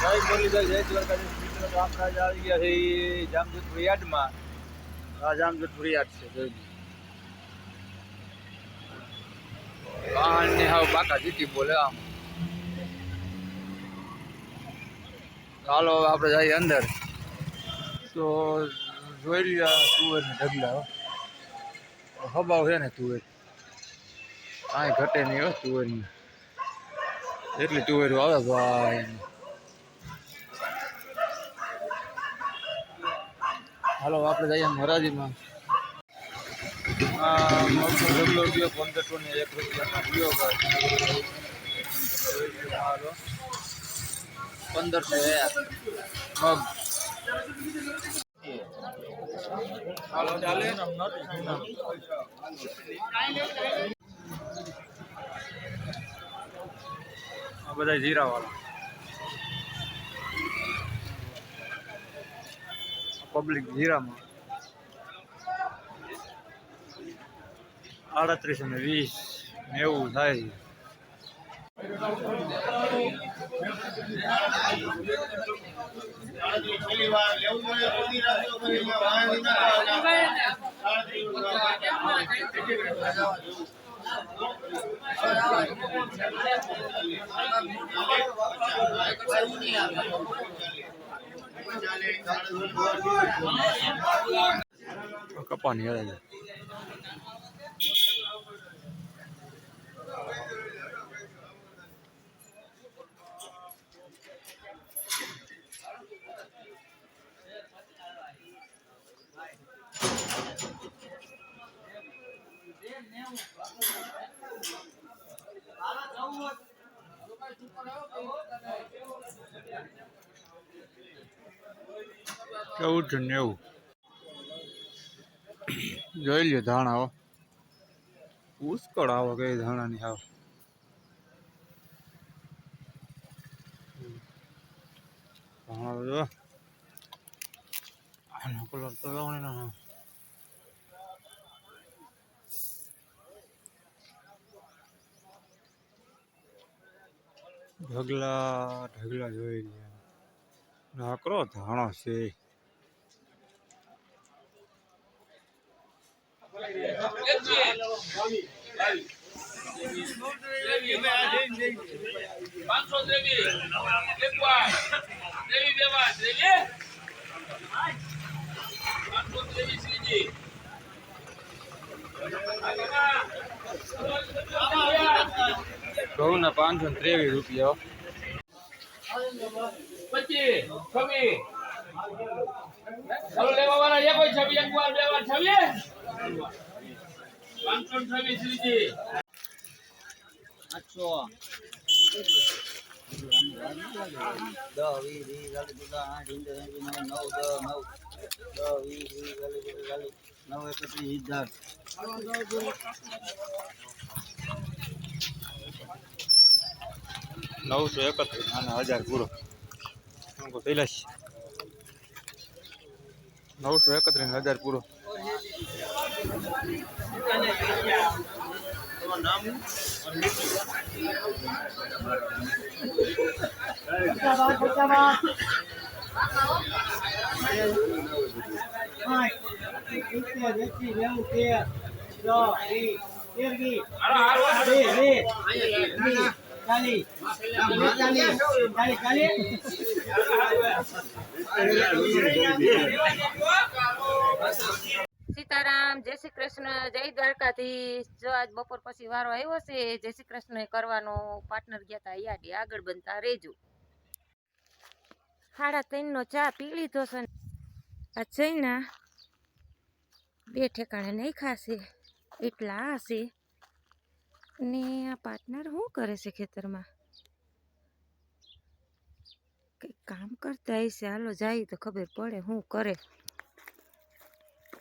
જય મુરલીધર જય દ્વારકાધીશ મિત્રો. તો આપણે આજે આવી ગયા છે જામજોધપુર યાર્ડમાં. આ જામજોધપુર યાર્ડ છે. જોઈ વાહનની હાવ બાકા જીતી બોલે આમ. ચાલો હવે આપણે જઈએ અંદર. તો જોઈ લ્યા તુવેર ને ઢગલા હબાવ છે ને તુવેર કાંઈ ઘટે નહીં હો તુવેરની. એટલી તુવેરો આવે ભાઈ. હાલો આપણે જઈએ મહારાજીમાં. ઢગલો ગયો 1500 ને 1 રૂપિયામાં ગયો ભાઈ. 1500 મગ. હાલો ચાલે આ બધા જીરા વાળા પબ્લિક જીરામાં 3820 90 થાય. કપાની હળે કેવું છે ને એવું. જોઈ લ્યો ધાણા હો પુષ્કળ આવો કઈ ધાણાની આવો. ધાણા જો આનો કલર તો લાવવાનો ઢગલા ઢગલા જોઈ લ્યો. નાકરો ધાણો છે. ઘઉં ના 523 રૂપિયા. 25 26 ચાલો લેવા વાળા એ કોઈ 26 એક વાર બે વાર 26 526 શ્રીજી 800 931 આના 1000 પૂરો. પેલા 931 1000 પૂરો. સીતારામ, જય શ્રી કૃષ્ણ, જય દ્વારકાધીશ. જો આજ બપોર પછી વારો આવ્યો છે જય શ્રી કૃષ્ણ કરવાનો. પાર્ટનર ગયા તા યાડી, આગળ બનતા રેજો. 3:30 નો ચા પી લીધો છે. આ જઈના 2 ઠેકાણે નહીં ખાશે એટલા હશે. ને આ પાર્ટનર શું કરે છે ખેતરમાં? કંઈક કામ કરતા હશે. હાલો જાય તો ખબર પડે શું કરે.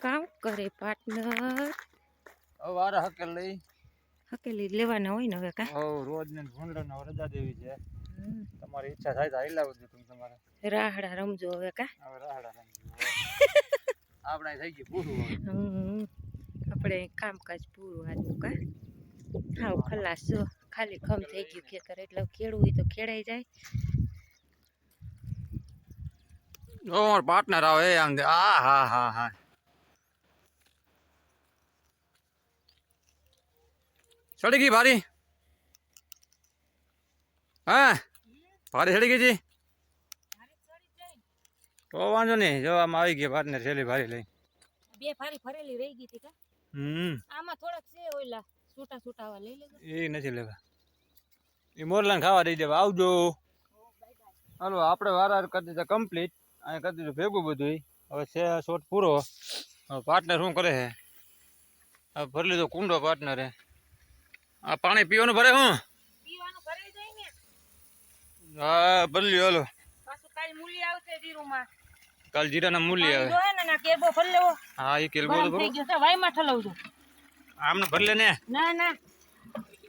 કામ કરે પાર્ટનર. વારા હકેલી લેવાના હોય ને હવે કા. રોજ ને ભૂંડનો રજા દેવી છે. તમારી ઈચ્છા થાય તો આઈ લાવો છો તમે. તમારે રાહડા રમજો હવે કા. હવે રાહડા રમજો. આપણે થઈ ગયું પૂરું. આપણે કામકાજ પૂરું આજનું કા. હાવ ખલાસ જો ખાલી ખમ થઈ ગયું ખેતર. એટલે ખેડવું હોય તો ખેડાઈ જાય. ઓ મારો પાર્ટનર આવે આમ આ હા હા હા ચડી ગઈ ભારી હા ભારી ચડી ગઈ જી તો વાંધો નહીં જો આમ આવી ગયા પાર્ટનર છેલ્લી ભારી લઈ બે ફારી ફરેલી રહી ગઈ હતી કા આમાં થોડાક છે ઓલા છૂટા છૂટાવા લઈ લેજો એ નથી લેવા એ મોરલાને ખાવા દઈ દેવા આવજો હાલો આપણે વાર કરી દીધા કમ્પ્લીટ અહીંયા કરી દીધું ભેગું બધું હવે છે શોટ પૂરો પાર્ટનર શું કરે છે હવે ભરી લીધો કુંડો પાર્ટનરે આ પાણી પીવાનું ભરે હું પીવાનું ભરાઈ જાય ને હા ભરી લ્યો હાલો પાછું કાલ મૂલી આવશે જીરુમાં કાલ જીરાના મૂલ્ય આવે જો હે ને ના કેબો ભરી લેવો હા એ કેલબો તો થઈ ગયો છે વાયમાં ઠલવજો આમને ભરી લે ને ના ના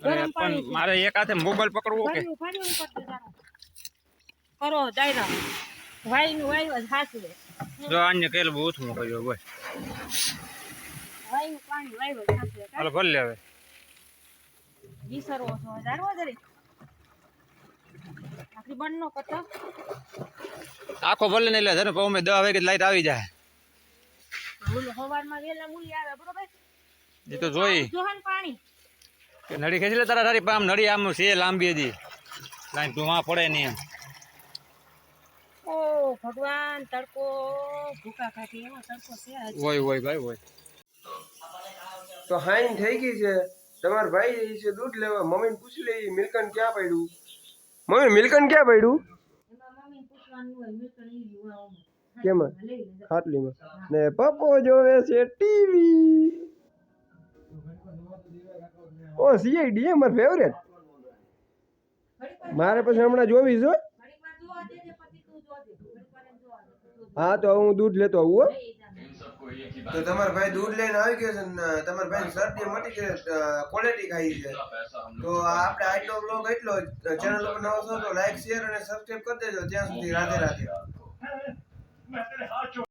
ગરમ પાણી પણ મારે એક હાથે મોબાઈલ પકડવો કે ફાડ્યું કરતો જાનો કરો દાયરા વાયનું વાયુ જ હાસવે જો આને કેલબો ઓછું કર્યો બોય વાયનું પાણી વાયુ જ હાસવે હાલો ભરી લે હવે વિસરવો છો જાણવો જરી આખી બંધનો કટો આખો ભલે ને એટલે ધરે પૌમે 10 વાગે લાઈટ આવી જાય ઓલો હવારમાં વેલા મૂલી આવે બરોબર એ તો જોઈ જોહન પાણી કે નડી ખેંચી લે તારા તારી પામ નડી આમ છે લાંબી હતી લાઈન ધુમા પડે નહીં એમ ઓ ભગવાન તડકો ભૂકા કાઢી એવો તડકો છે આજ હોય હોય ભાઈ હોય તો હાઈન થઈ ગઈ છે તમાર ભાઈ છે દૂધ લેવા મમ્મીને પૂછી લઈ મિલ્કન ક્યાં પડ્યું મમ્મી મિલ્કન ક્યાં પડ્યું એમાં મમ્મી પૂછવાનું હોય મિલકણ ઈ યુવાઓમાં કેમાં લઈ લેજો ખાટલીમાં ને પપ્પો જોવે છે ટીવી ઓ સીઆઈડી એ માર ફેવરેટ મારે પછી હમણાં જોવી છે ઘડીકવાર જોવા દેજે પછી તું જોજે ઘડીકવાર એમ જોવા દે હા તો હું દૂધ લેતો આવું હો લઈ જાને તો તમારા ભાઈ દૂધ લઈને આવી ગયો છે ને તમારા ભાઈ શરદી મટી છે ક્વોલિટી ખાઈ છે તો આપણે આજનો બ્લોગ એટલો ચેનલ ઉપર નવો છો તો લાઈક શેર અને સબસ્ક્રાઇબ કરી દેજો ત્યાં સુધી રાધે રાધે